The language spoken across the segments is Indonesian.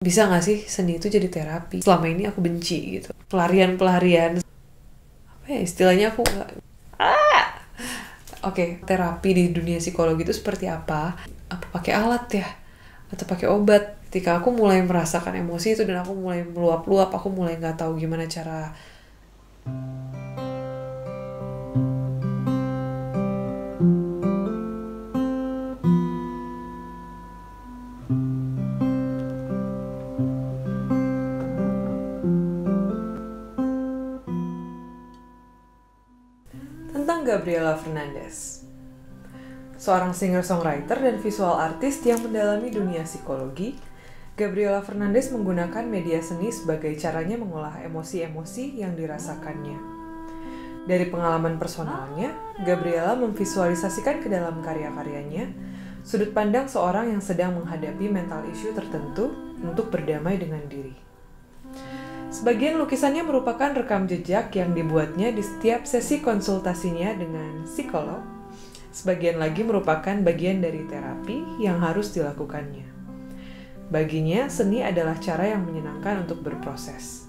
Bisa gak sih seni itu jadi terapi? Selama ini aku benci gitu. Pelarian. Apa ya istilahnya aku gak... Oke, terapi di dunia psikologi itu seperti apa? Apa pakai alat ya? Atau pakai obat? Ketika aku mulai merasakan emosi itu dan aku mulai meluap-luap, aku mulai gak tahu gimana cara... Tentang Gabriela Fernandez, seorang singer-songwriter dan visual artist yang mendalami dunia psikologi. Gabriela Fernandez menggunakan media seni sebagai caranya mengolah emosi-emosi yang dirasakannya. Dari pengalaman personalnya, Gabriela memvisualisasikan ke dalam karya-karyanya sudut pandang seorang yang sedang menghadapi mental issue tertentu untuk berdamai dengan diri. Sebagian lukisannya merupakan rekam jejak yang dibuatnya di setiap sesi konsultasinya dengan psikolog. Sebagian lagi merupakan bagian dari terapi yang harus dilakukannya. Baginya, seni adalah cara yang menyenangkan untuk berproses.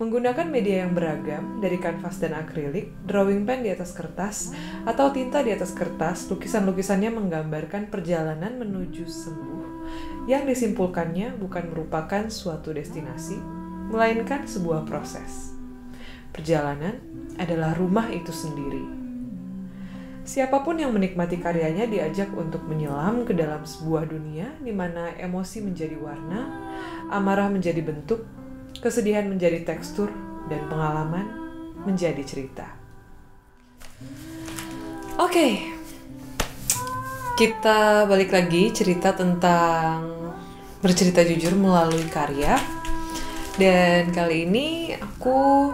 Menggunakan media yang beragam, dari kanvas dan akrilik, drawing pen di atas kertas, atau tinta di atas kertas, lukisan-lukisannya menggambarkan perjalanan menuju sembuh, yang disimpulkannya bukan merupakan suatu destinasi, melainkan sebuah proses. Perjalanan adalah rumah itu sendiri. Siapapun yang menikmati karyanya diajak untuk menyelam ke dalam sebuah dunia di mana emosi menjadi warna, amarah menjadi bentuk, kesedihan menjadi tekstur, dan pengalaman menjadi cerita. Oke, kita balik lagi cerita tentang bercerita jujur melalui karya. Dan kali ini aku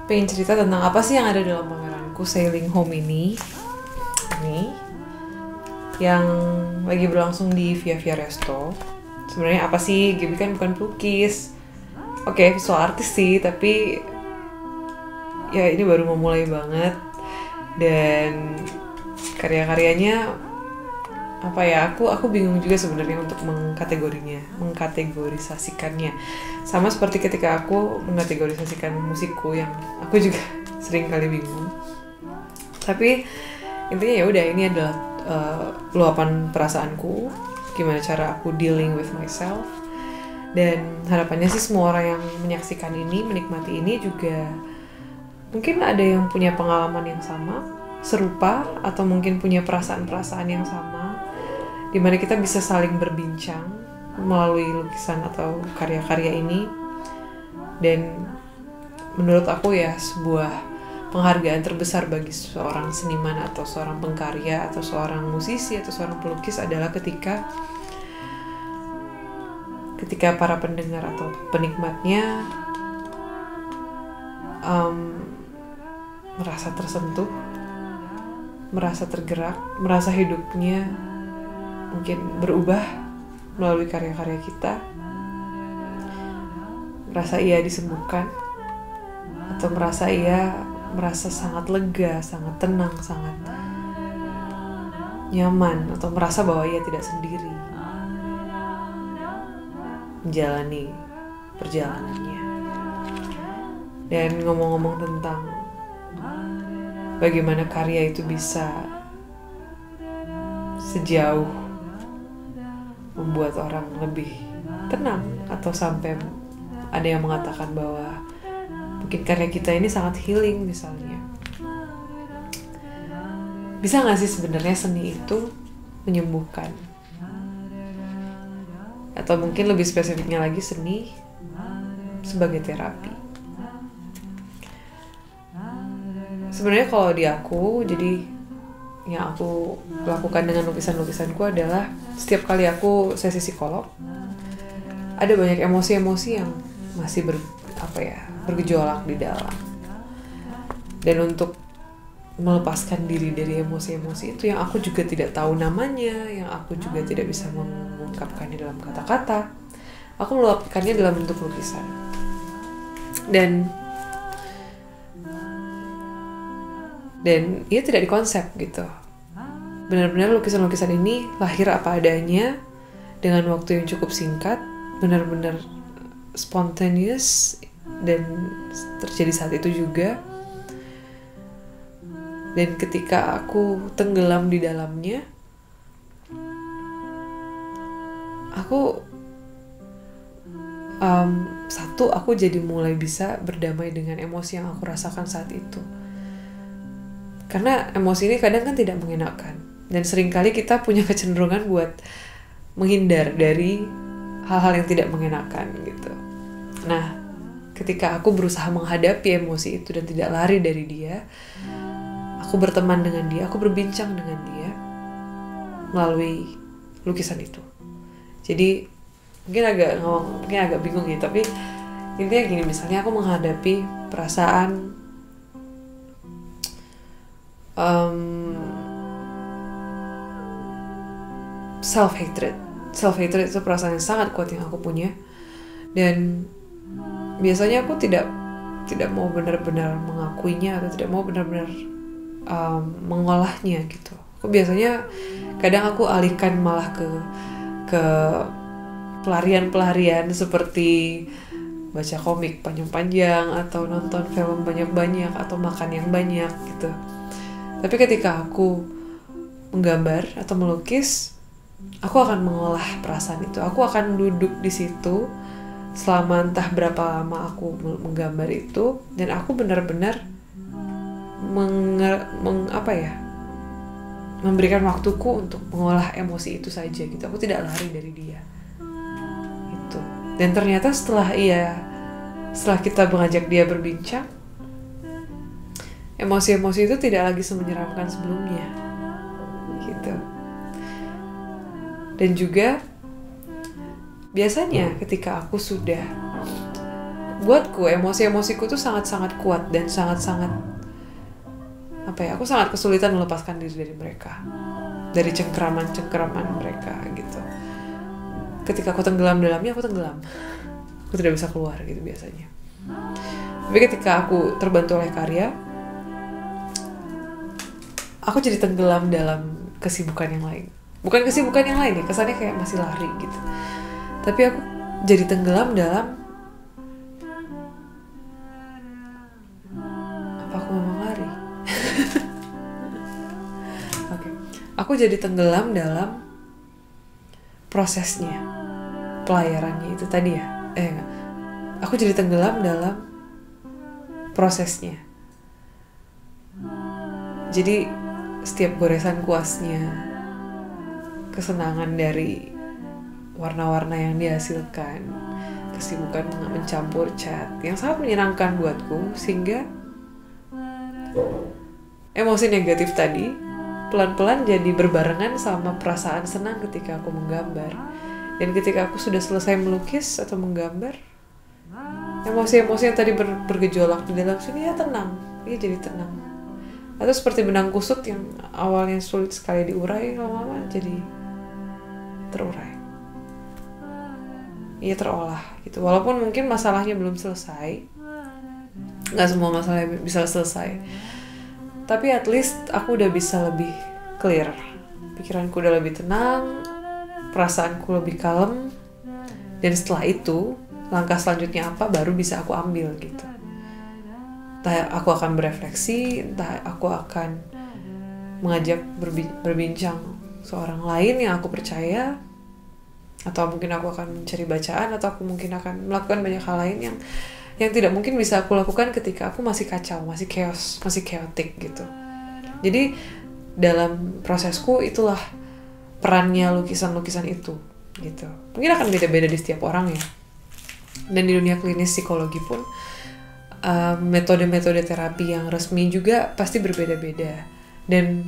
pengen cerita tentang apa sih yang ada dalam pameranku Sailing Home ini yang lagi berlangsung di Via Via Resto. Sebenarnya apa sih? Gaby kan bukan pelukis. Oke, visual artis sih, tapi ya ini baru memulai banget. Dan karya-karyanya apa ya, aku bingung juga sebenarnya untuk mengkategorisasikannya. Sama seperti ketika aku mengkategorisasikan musikku yang aku juga sering kali bingung. Tapi intinya ya udah, ini adalah luapan perasaanku, gimana cara aku dealing with myself. Dan harapannya sih semua orang yang menyaksikan ini, menikmati ini juga mungkin ada yang punya pengalaman yang sama, serupa, atau mungkin punya perasaan-perasaan yang sama, dimana kita bisa saling berbincang melalui lukisan atau karya-karya ini. Dan menurut aku ya, sebuah penghargaan terbesar bagi seorang seniman atau seorang pengkarya atau seorang musisi atau seorang pelukis adalah ketika para pendengar atau penikmatnya merasa tersentuh, merasa tergerak, merasa hidupnya mungkin berubah melalui karya-karya kita, merasa ia disembuhkan, atau merasa sangat lega, sangat tenang, sangat nyaman, atau merasa bahwa ia tidak sendiri menjalani perjalanannya. Dan ngomong-ngomong tentang bagaimana karya itu bisa sejauh membuat orang lebih tenang, atau sampai ada yang mengatakan bahwa mungkin karya kita ini sangat healing misalnya. Bisa gak sih sebenarnya seni itu menyembuhkan? Atau mungkin lebih spesifiknya lagi, seni sebagai terapi. Sebenarnya kalau di aku, jadi yang aku lakukan dengan lukisan-lukisanku adalah setiap kali aku sesi psikolog, ada banyak emosi-emosi yang masih bergejolak di dalam. Dan untuk melepaskan diri dari emosi-emosi itu yang aku juga tidak tahu namanya, yang aku juga tidak bisa mengungkapkannya dalam kata-kata, aku meluapkannya dalam bentuk lukisan. Dan ia tidak dikonsep gitu. benar-benar lukisan-lukisan ini lahir apa adanya dengan waktu yang cukup singkat, benar-benar spontaneous dan terjadi saat itu juga. Dan ketika aku tenggelam di dalamnya, aku jadi mulai bisa berdamai dengan emosi yang aku rasakan saat itu. Karena emosi ini kadang kan tidak mengenakan, dan seringkali kita punya kecenderungan buat menghindar dari hal-hal yang tidak mengenakan gitu. Nah, ketika aku berusaha menghadapi emosi itu dan tidak lari dari dia, aku berteman dengan dia, aku berbincang dengan dia melalui lukisan itu. Jadi mungkin agak bingung gitu, tapi intinya gini, misalnya aku menghadapi perasaan self-hatred itu perasaan yang sangat kuat yang aku punya, dan biasanya aku tidak mau benar-benar mengakuinya atau tidak mau benar-benar mengolahnya gitu. Aku biasanya kadang aku alihkan malah ke pelarian seperti baca komik panjang-panjang atau nonton film banyak-banyak atau makan yang banyak gitu. Tapi ketika aku menggambar atau melukis, aku akan mengolah perasaan itu. Aku akan duduk di situ selama entah berapa lama aku menggambar itu, dan aku benar-benar memberikan waktuku untuk mengolah emosi itu saja gitu. Aku tidak lari dari dia gitu. Dan ternyata setelah kita mengajak dia berbincang, emosi-emosi itu tidak lagi semenyeramkan sebelumnya gitu. Dan juga biasanya ketika aku sudah, buatku emosi-emosiku tuh sangat-sangat kuat dan sangat-sangat aku sangat kesulitan melepaskan diri dari mereka, dari cengkeraman mereka gitu. Ketika aku tenggelam dalamnya, aku tenggelam, aku tidak bisa keluar gitu biasanya. Tapi ketika aku terbantu oleh karya, aku jadi tenggelam dalam kesibukan yang lain. Bukan kesibukan yang lain ya, kesannya kayak masih lari gitu. Tapi aku jadi tenggelam dalam, apa aku memang lari? Oke. Aku jadi tenggelam dalam prosesnya, pelayarannya itu tadi ya. Enggak. Aku jadi tenggelam dalam prosesnya. Jadi setiap goresan kuasnya, kesenangan dari warna-warna yang dihasilkan, kesibukan mencampur cat yang sangat menyenangkan buatku, sehingga emosi negatif tadi pelan-pelan jadi berbarengan sama perasaan senang ketika aku menggambar. Dan ketika aku sudah selesai melukis atau menggambar, emosi-emosi yang tadi bergejolak di dalam sini ya tenang, dia jadi tenang. Atau seperti benang kusut yang awalnya sulit sekali diurai, lama-lama jadi terurai. Iya, terolah gitu. Walaupun mungkin masalahnya belum selesai, nggak semua masalah bisa selesai, tapi at least aku udah bisa lebih clear, pikiranku udah lebih tenang, perasaanku lebih kalem, dan setelah itu langkah selanjutnya apa baru bisa aku ambil gitu. Entah aku akan berefleksi, entah aku akan mengajak berbincang seorang lain yang aku percaya, atau mungkin aku akan mencari bacaan, atau aku mungkin akan melakukan banyak hal lain yang tidak mungkin bisa aku lakukan ketika aku masih kacau, masih chaos, masih chaotic gitu. Jadi dalam prosesku itulah perannya lukisan-lukisan itu gitu. Mungkin akan beda-beda di setiap orang ya. Dan di dunia klinis psikologi pun metode-metode terapi yang resmi juga pasti berbeda-beda. Dan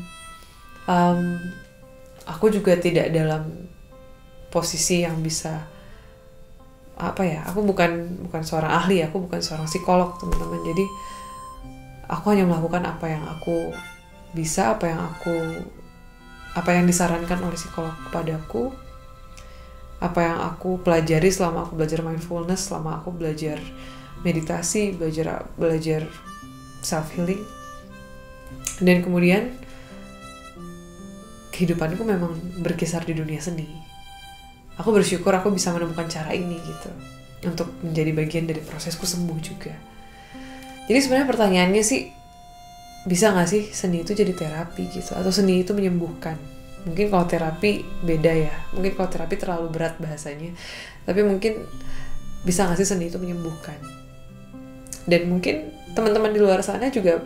aku juga tidak dalam posisi yang bisa aku bukan seorang ahli, aku bukan seorang psikolog teman-teman. Jadi aku hanya melakukan apa yang aku bisa, apa yang disarankan oleh psikolog kepadaku, apa yang aku pelajari selama aku belajar mindfulness, selama aku belajar meditasi, belajar self healing. Dan kemudian kehidupanku memang berkisar di dunia seni. Aku bersyukur aku bisa menemukan cara ini gitu, untuk menjadi bagian dari prosesku sembuh juga. Jadi sebenarnya pertanyaannya sih, bisa gak sih seni itu jadi terapi gitu, atau seni itu menyembuhkan? Mungkin kalau terapi beda ya, mungkin kalau terapi terlalu berat bahasanya, tapi mungkin bisa gak sih seni itu menyembuhkan? Dan mungkin teman-teman di luar sana juga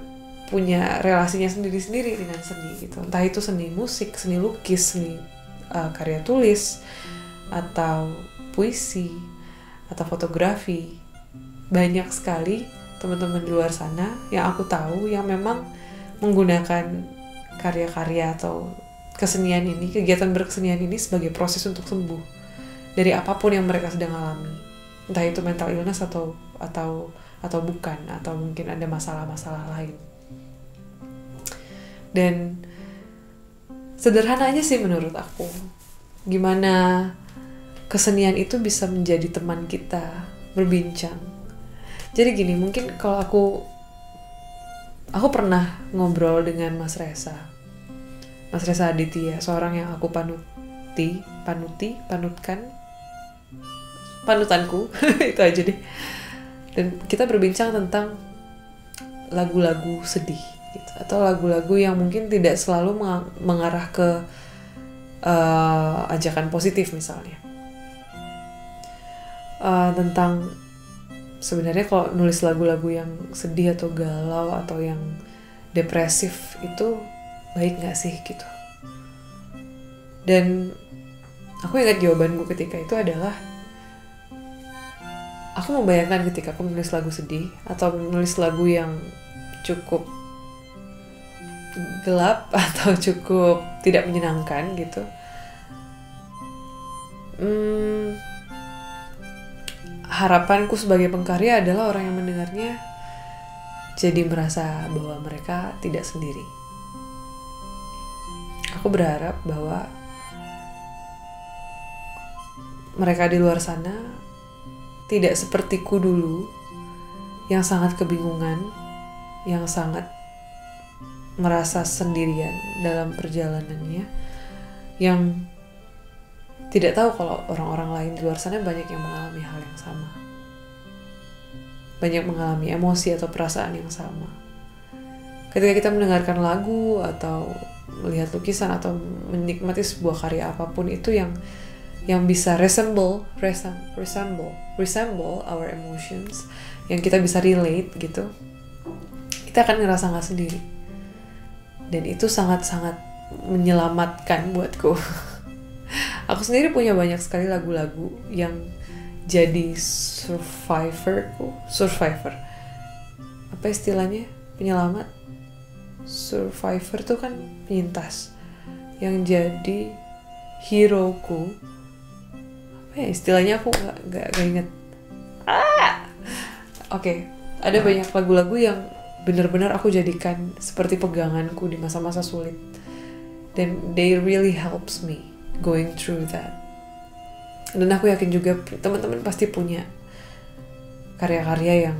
punya relasinya sendiri-sendiri dengan seni gitu. Entah itu seni musik, seni lukis, seni karya tulis, atau puisi, atau fotografi. Banyak sekali teman-teman di luar sana yang aku tahu yang memang menggunakan karya-karya atau kesenian ini, kegiatan berkesenian ini sebagai proses untuk sembuh dari apapun yang mereka sedang alami. Entah itu mental illness atau bukan, atau mungkin ada masalah-masalah lain. Dan sederhananya sih menurut aku, gimana kesenian itu bisa menjadi teman kita berbincang. Jadi gini, mungkin kalau aku pernah ngobrol dengan Mas Reza Aditya, seorang yang aku panutanku itu aja deh. Dan kita berbincang tentang lagu-lagu sedih gitu, atau lagu-lagu yang mungkin tidak selalu mengarah ke ajakan positif misalnya. Tentang sebenarnya kalau nulis lagu-lagu yang sedih atau galau atau yang depresif itu baik gak sih gitu. Dan aku ingat jawabanku ketika itu adalah, aku membayangkan ketika aku menulis lagu sedih atau menulis lagu yang cukup gelap atau cukup tidak menyenangkan gitu, harapanku sebagai pengkarya adalah orang yang mendengarnya jadi merasa bahwa mereka tidak sendiri. Aku berharap bahwa mereka di luar sana tidak sepertiku dulu, yang sangat kebingungan, yang sangat merasa sendirian dalam perjalanannya, yang tidak tahu kalau orang-orang lain di luar sana banyak yang mengalami hal yang sama. Banyak mengalami emosi atau perasaan yang sama. Ketika kita mendengarkan lagu atau melihat lukisan atau menikmati sebuah karya apapun itu yang bisa resemble our emotions, yang kita bisa relate gitu, kita akan ngerasa gak sendiri. Dan itu sangat-sangat menyelamatkan buatku. Aku sendiri punya banyak sekali lagu-lagu yang jadi survivor. Apa istilahnya? Penyelamat. Survivor tuh kan penyintas. Yang jadi hero-ku. Apa ya istilahnya, aku gak inget. Oke. Ada banyak lagu-lagu yang benar-benar aku jadikan seperti peganganku di masa-masa sulit. Dan they really helps me going through that. Dan aku yakin juga teman-teman pasti punya karya-karya yang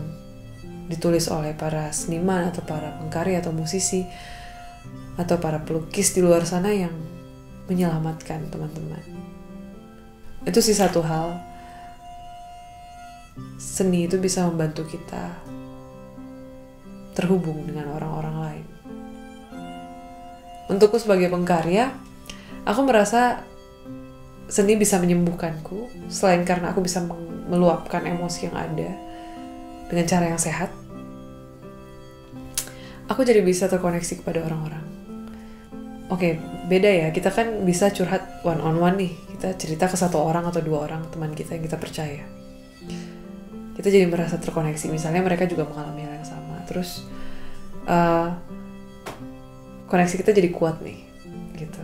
ditulis oleh para seniman atau para pengkarya atau musisi atau para pelukis di luar sana yang menyelamatkan teman-teman. Itu sih satu hal. Seni itu bisa membantu kita terhubung dengan orang-orang lain. Untukku sebagai pengkarya, aku merasa seni bisa menyembuhkanku, selain karena aku bisa meluapkan emosi yang ada dengan cara yang sehat. Aku jadi bisa terkoneksi kepada orang-orang. Oke, beda ya, kita kan bisa curhat one on one nih. Kita cerita ke satu orang atau dua orang teman kita yang kita percaya. Kita jadi merasa terkoneksi, misalnya mereka juga mengalami hal yang sama. Terus koneksi kita jadi kuat nih, gitu.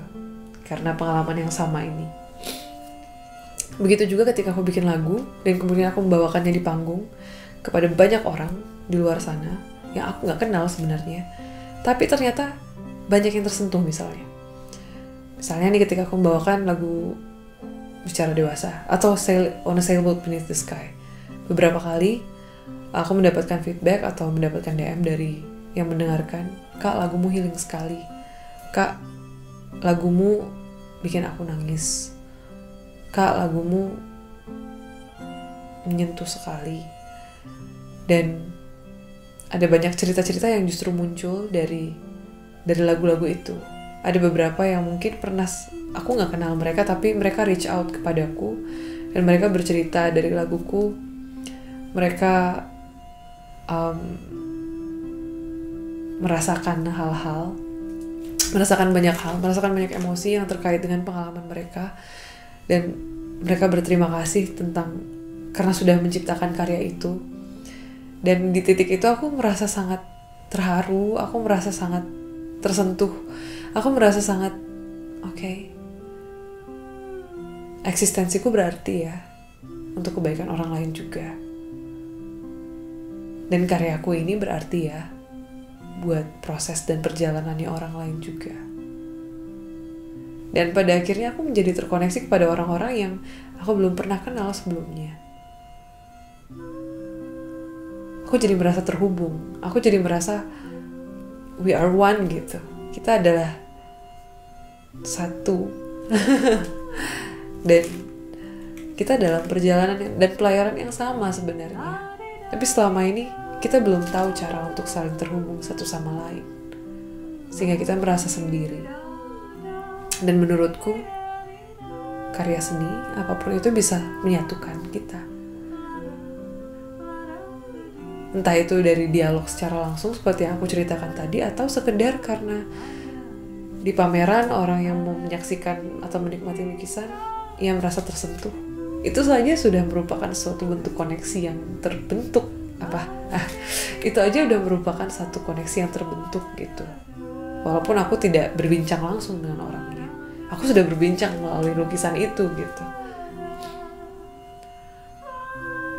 Karena pengalaman yang sama ini. Begitu juga ketika aku bikin lagu dan kemudian aku membawakannya di panggung kepada banyak orang di luar sana yang aku gak kenal sebenarnya, tapi ternyata banyak yang tersentuh misalnya nih ketika aku membawakan lagu Bicara Dewasa atau On a Sailboat Beneath the Sky, beberapa kali aku mendapatkan feedback atau mendapatkan DM dari yang mendengarkan, "Kak, lagumu healing sekali. Kak, lagumu bikin aku nangis. Kak, lagumu menyentuh sekali. Dan ada banyak cerita-cerita yang justru muncul dari lagu-lagu itu. Ada beberapa yang mungkin pernah aku nggak kenal mereka, tapi mereka reach out kepadaku dan mereka bercerita dari laguku. Mereka merasakan banyak emosi yang terkait dengan pengalaman mereka, dan mereka berterima kasih karena sudah menciptakan karya itu. Dan di titik itu aku merasa sangat terharu, aku merasa sangat tersentuh, aku merasa sangat eksistensiku berarti ya untuk kebaikan orang lain juga, dan karyaku ini berarti ya buat proses dan perjalanannya orang lain juga. Dan pada akhirnya aku menjadi terkoneksi kepada orang-orang yang aku belum pernah kenal sebelumnya. Aku jadi merasa terhubung, aku jadi merasa we are one gitu. Kita adalah satu. Dan kita dalam perjalanan dan pelayaran yang sama sebenarnya. Tapi selama ini kita belum tahu cara untuk saling terhubung satu sama lain, sehingga kita merasa sendiri. Dan menurutku, karya seni, apapun itu bisa menyatukan kita. Entah itu dari dialog secara langsung seperti yang aku ceritakan tadi, atau sekedar karena di pameran orang yang mau menyaksikan atau menikmati lukisan, ia merasa tersentuh. Itu saja sudah merupakan suatu bentuk koneksi yang terbentuk. Itu aja udah merupakan satu koneksi yang terbentuk gitu. Walaupun aku tidak berbincang langsung dengan orangnya, aku sudah berbincang melalui lukisan itu gitu.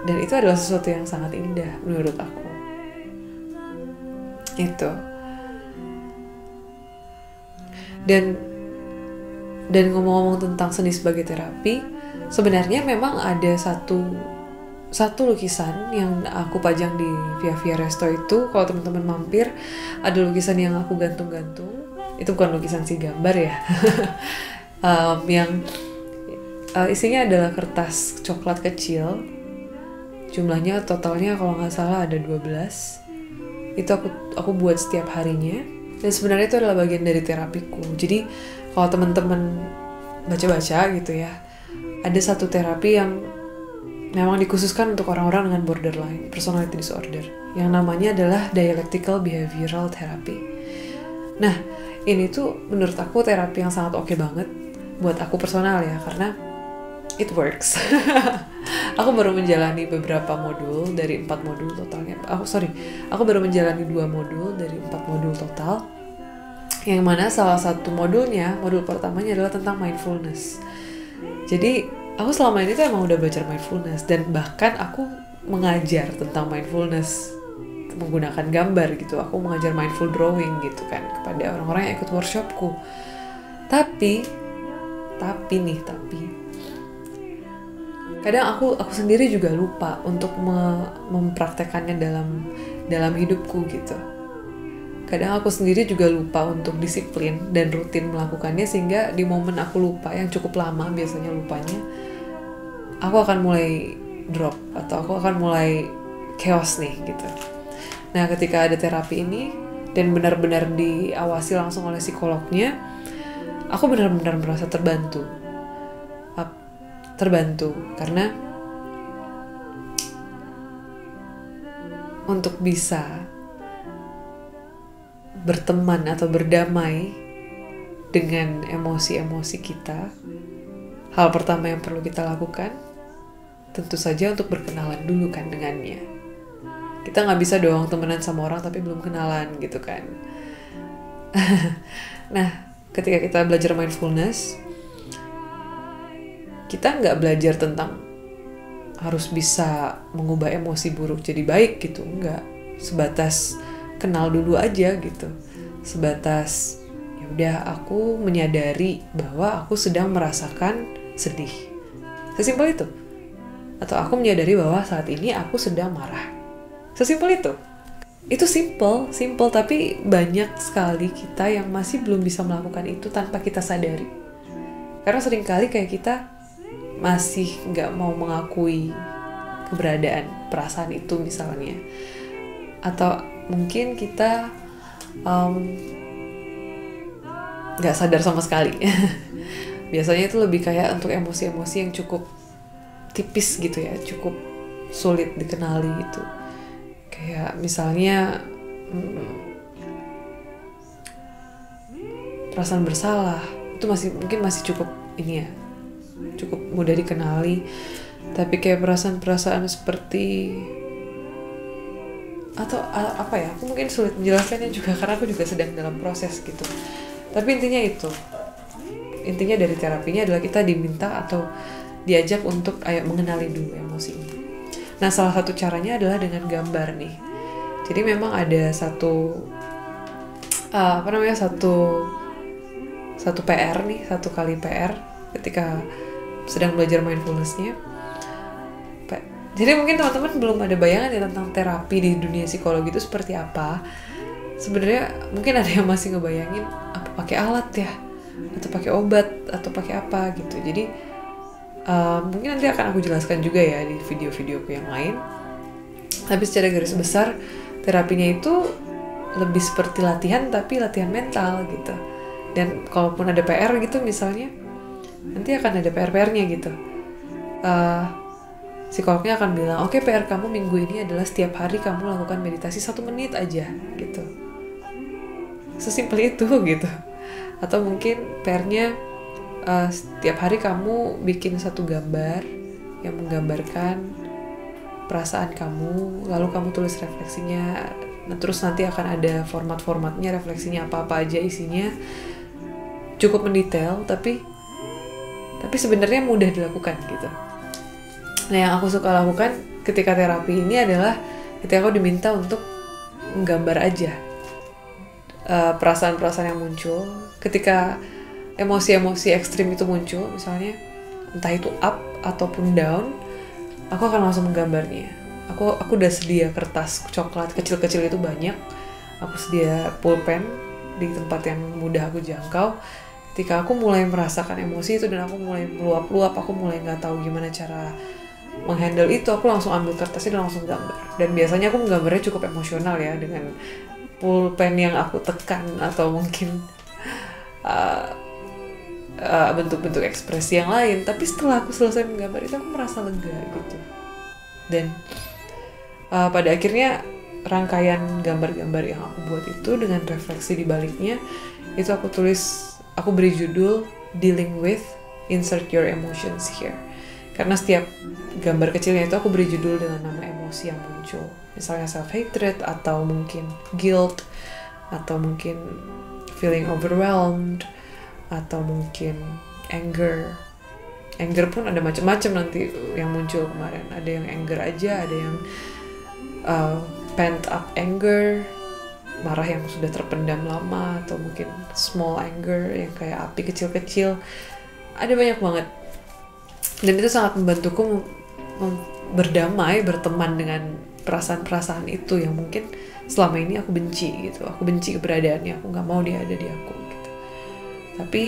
Dan itu adalah sesuatu yang sangat indah menurut aku. Itu. Dan ngomong-ngomong tentang seni sebagai terapi, sebenarnya memang ada satu lukisan yang aku pajang di Via Resto itu. Kalau teman-teman mampir, ada lukisan yang aku gantung-gantung. Itu bukan lukisan si gambar ya. Yang isinya adalah kertas coklat kecil. Jumlahnya totalnya kalau nggak salah ada 12. Itu aku buat setiap harinya. Dan sebenarnya itu adalah bagian dari terapiku. Jadi kalau teman-teman baca-baca gitu ya, ada satu terapi yang memang dikhususkan untuk orang-orang dengan borderline personality disorder, yang namanya adalah dialectical behavioral therapy. Nah, ini tuh menurut aku terapi yang sangat oke banget buat aku personal ya, karena it works. Aku baru menjalani beberapa modul dari 4 modul totalnya. Aku baru menjalani 2 modul dari 4 modul total. Yang mana salah satu modul pertamanya adalah tentang mindfulness. Jadi aku selama ini tuh emang udah belajar mindfulness, dan bahkan aku mengajar tentang mindfulness menggunakan gambar gitu. Aku mengajar mindful drawing gitu kan kepada orang-orang yang ikut workshopku. Tapi kadang aku sendiri juga lupa untuk mempraktekannya dalam hidupku gitu. Kadang aku sendiri juga lupa untuk disiplin dan rutin melakukannya, sehingga di momen aku lupa yang cukup lama biasanya lupanya, aku akan mulai drop atau aku akan mulai chaos nih gitu. Nah, ketika ada terapi ini dan benar-benar diawasi langsung oleh psikolognya, aku benar-benar merasa terbantu karena untuk bisa berteman atau berdamai dengan emosi-emosi kita, hal pertama yang perlu kita lakukan tentu saja untuk berkenalan dulu kan dengannya. Kita nggak bisa doang temenan sama orang tapi belum kenalan gitu kan. Nah, ketika kita belajar mindfulness, kita nggak belajar tentang harus bisa mengubah emosi buruk jadi baik gitu, nggak. Sebatas kenal dulu aja gitu, sebatas ya udah aku menyadari bahwa aku sedang merasakan sedih, sesimpel itu. Atau aku menyadari bahwa saat ini aku sedang marah, sesimpel itu. Itu simple tapi banyak sekali kita yang masih belum bisa melakukan itu tanpa kita sadari. Karena seringkali kayak kita masih nggak mau mengakui keberadaan perasaan itu misalnya, atau mungkin kita nggak sadar sama sekali. Biasanya itu lebih kayak untuk emosi-emosi yang cukup tipis gitu ya, cukup sulit dikenali gitu. Kayak misalnya perasaan bersalah itu mungkin masih cukup ini ya, cukup mudah dikenali. Tapi kayak perasaan-perasaan seperti atau apa ya, aku mungkin sulit menjelaskannya juga karena aku juga sedang dalam proses gitu. Tapi intinya dari terapinya adalah kita diminta atau diajak untuk ayo mengenali dulu emosi ini. Nah, salah satu caranya adalah dengan gambar nih. Jadi memang ada satu PR nih, satu kali PR ketika sedang belajar mindfulness-nya. Jadi mungkin teman-teman belum ada bayangan ya tentang terapi di dunia psikologi itu seperti apa. Sebenarnya mungkin ada yang masih ngebayangin apa pakai alat ya, atau pakai obat, atau pakai apa gitu. Jadi mungkin nanti akan aku jelaskan juga ya di video-videoku yang lain. Tapi secara garis besar terapinya itu lebih seperti latihan, tapi latihan mental gitu. Dan kalaupun ada PR gitu misalnya, nanti akan ada PR-nya gitu. Psikolognya akan bilang, oke, PR kamu minggu ini adalah setiap hari kamu lakukan meditasi 1 menit aja gitu. Sesimpel itu gitu. Atau mungkin PR-nya setiap hari kamu bikin satu gambar yang menggambarkan perasaan kamu, lalu kamu tulis refleksinya. Nah, terus nanti akan ada format-formatnya, refleksinya apa-apa aja isinya. Cukup mendetail, tapi sebenarnya mudah dilakukan gitu. Nah, yang aku suka lakukan ketika terapi ini adalah ketika aku diminta untuk menggambar aja perasaan-perasaan yang muncul ketika emosi-emosi ekstrim itu muncul, misalnya entah itu up ataupun down, aku akan langsung menggambarnya. Aku udah sedia kertas coklat kecil-kecil itu banyak, aku sedia pulpen di tempat yang mudah aku jangkau. Ketika aku mulai merasakan emosi itu dan aku mulai meluap-luap, aku mulai nggak tahu gimana cara menghandle itu, aku langsung ambil kertasnya dan langsung gambar. Dan biasanya aku menggambarnya cukup emosional ya, dengan pulpen yang aku tekan atau mungkin bentuk-bentuk ekspresi yang lain. Tapi setelah aku selesai menggambar itu, aku merasa lega gitu. Dan pada akhirnya rangkaian gambar-gambar yang aku buat itu dengan refleksi di baliknya, itu aku beri judul Dealing with Insert Your Emotions Here. Karena setiap gambar kecilnya itu aku beri judul dengan nama emosi yang muncul. Misalnya self-hatred, atau mungkin guilt, atau mungkin feeling overwhelmed, atau mungkin anger. Anger pun ada macam-macam nanti yang muncul kemarin. Ada yang anger aja, ada yang pent up anger, marah yang sudah terpendam lama, atau mungkin small anger yang kayak api kecil-kecil. Ada banyak banget. Dan itu sangat membantuku berdamai, berteman dengan perasaan-perasaan itu yang mungkin selama ini aku benci gitu. Aku benci keberadaannya, aku gak mau dia ada di aku gitu. Tapi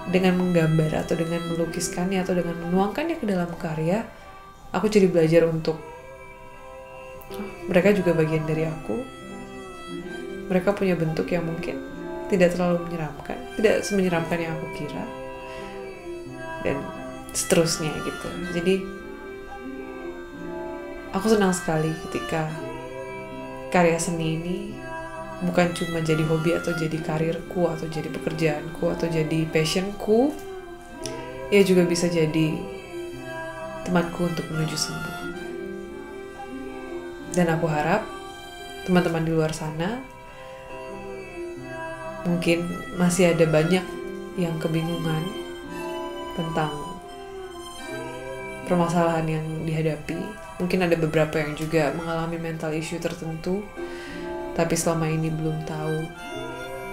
dengan menggambar atau dengan melukiskannya atau dengan menuangkannya ke dalam karya, aku jadi belajar untuk mereka juga bagian dari aku. Mereka punya bentuk yang mungkin tidak terlalu menyeramkan, tidak semenyeramkan yang aku kira, dan seterusnya gitu. Jadi aku senang sekali ketika karya seni ini bukan cuma jadi hobi atau jadi karirku atau jadi pekerjaanku atau jadi passionku, ya juga bisa jadi temanku untuk menuju sembuh. Dan aku harap teman-teman di luar sana, mungkin masih ada banyak yang kebingungan tentang permasalahan yang dihadapi. Mungkin ada beberapa yang juga mengalami mental issue tertentu, tapi selama ini belum tahu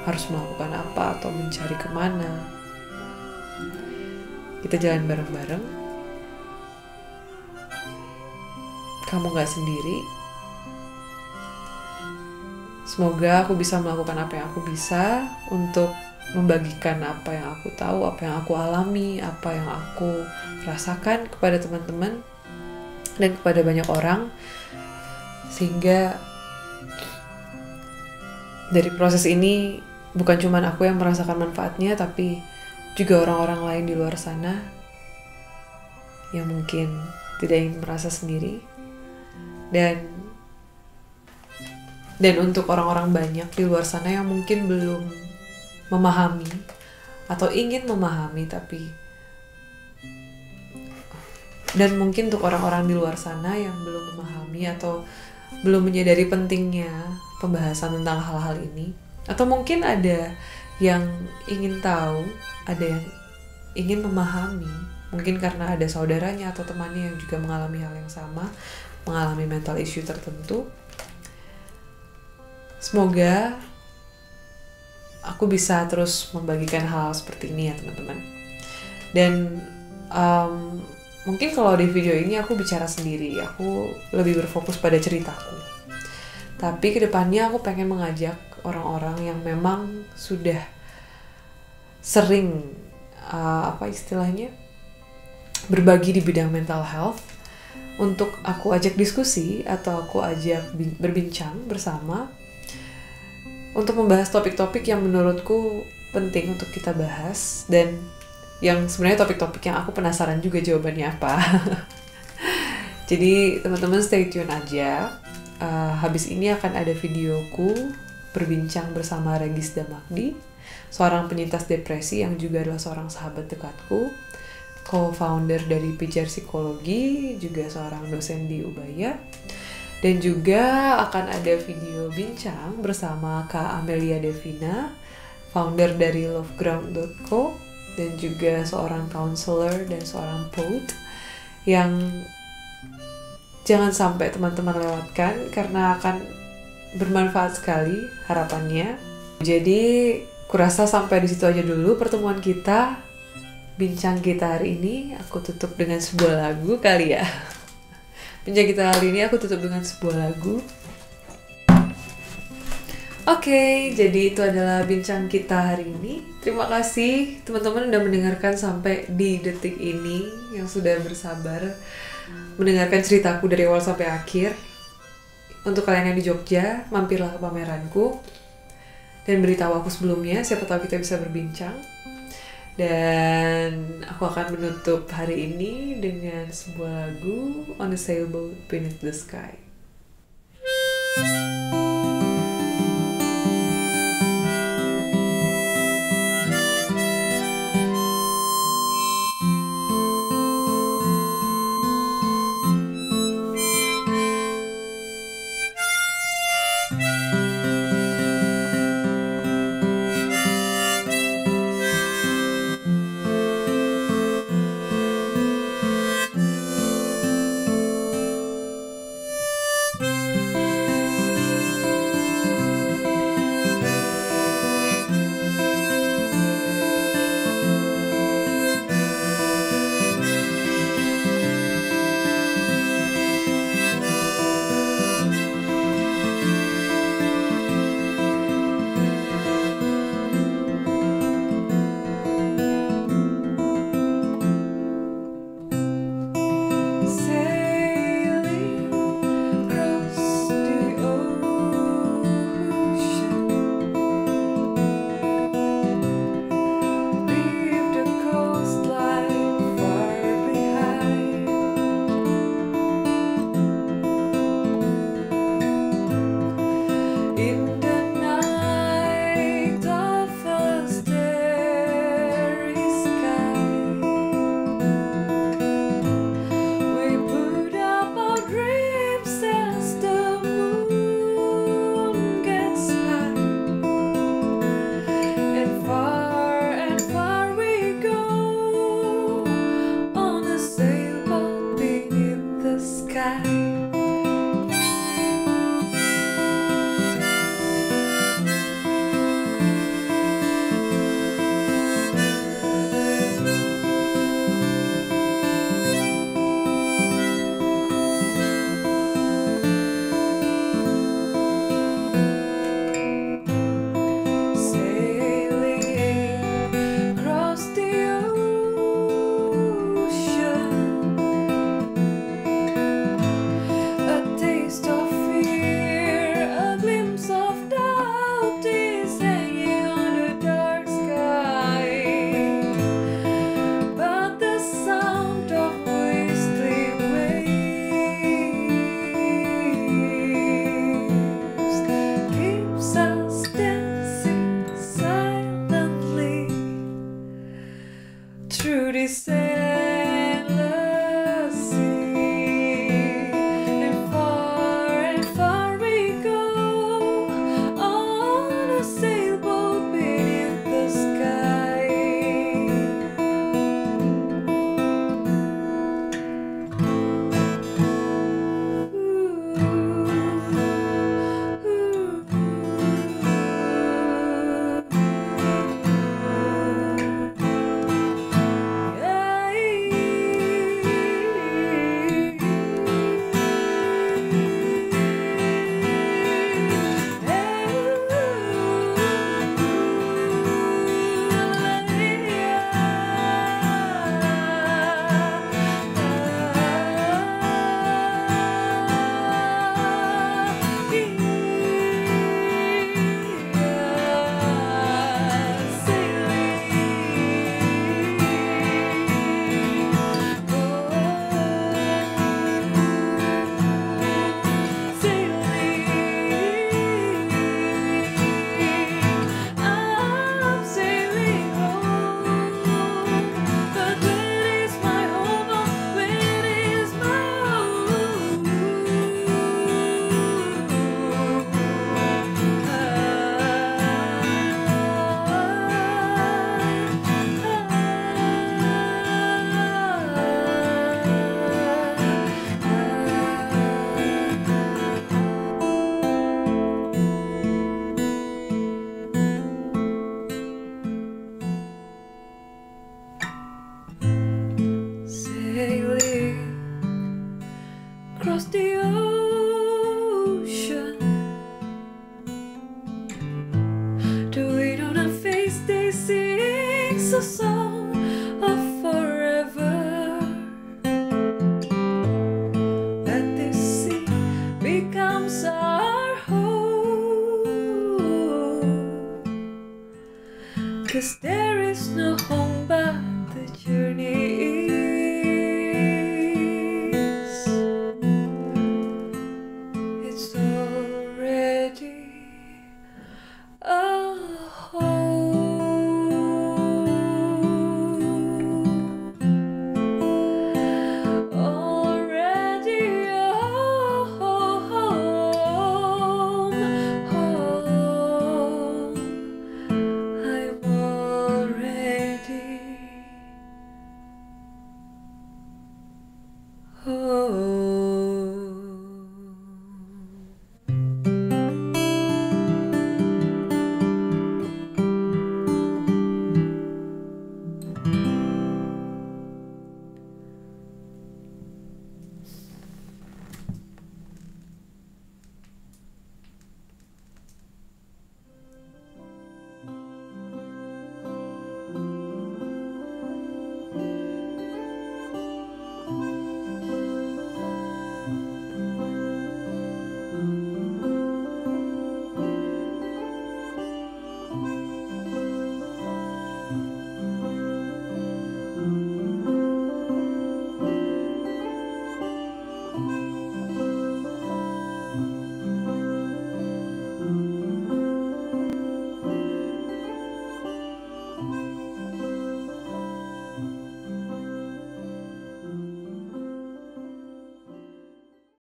harus melakukan apa atau mencari kemana. Kita jalan bareng-bareng. Kamu gak sendiri. Semoga aku bisa melakukan apa yang aku bisa untuk membagikan apa yang aku tahu, apa yang aku alami, apa yang aku rasakan kepada teman-teman dan kepada banyak orang, sehingga dari proses ini bukan cuma aku yang merasakan manfaatnya, tapi juga orang-orang lain di luar sana yang mungkin tidak ingin merasa sendiri. Dan untuk orang-orang banyak di luar sana yang mungkin belum memahami atau ingin memahami, dan mungkin untuk orang-orang di luar sana yang belum memahami atau belum menyadari pentingnya pembahasan tentang hal-hal ini, atau mungkin ada yang ingin tahu, ada yang ingin memahami, mungkin karena ada saudaranya atau temannya yang juga mengalami hal yang sama, mengalami mental issue tertentu. Semoga aku bisa terus membagikan hal seperti ini ya teman-teman. Dan mungkin kalau di video ini aku bicara sendiri, aku lebih berfokus pada ceritaku. Tapi kedepannya aku pengen mengajak orang-orang yang memang sudah sering berbagi di bidang mental health, untuk aku ajak diskusi atau aku ajak berbincang bersama untuk membahas topik-topik yang menurutku penting untuk kita bahas, dan yang sebenarnya topik-topik yang aku penasaran juga jawabannya apa. Jadi teman-teman stay tune aja. Habis ini akan ada videoku berbincang bersama Regis Damakdi, seorang penyintas depresi yang juga adalah seorang sahabat dekatku, co-founder dari Pijar Psikologi, juga seorang dosen di Ubaya. Dan juga akan ada video bincang bersama Kak Amelia Devina, founder dari loveground.co, dan juga seorang counselor dan seorang poet yang jangan sampai teman-teman lewatkan karena akan bermanfaat sekali harapannya. Jadi kurasa sampai di situ aja dulu pertemuan kita, bincang kita hari ini. Aku tutup dengan sebuah lagu kali ya. Bincang kita hari ini aku tutup dengan sebuah lagu. Oke, jadi itu adalah bincang kita hari ini. Terima kasih teman-teman udah mendengarkan sampai di detik ini, yang sudah bersabar mendengarkan ceritaku dari awal sampai akhir. Untuk kalian yang di Jogja, mampirlah ke pameranku dan beritahu aku sebelumnya, siapa tahu kita bisa berbincang. Dan aku akan menutup hari ini dengan sebuah lagu On a Sailboat Beneath the Sky.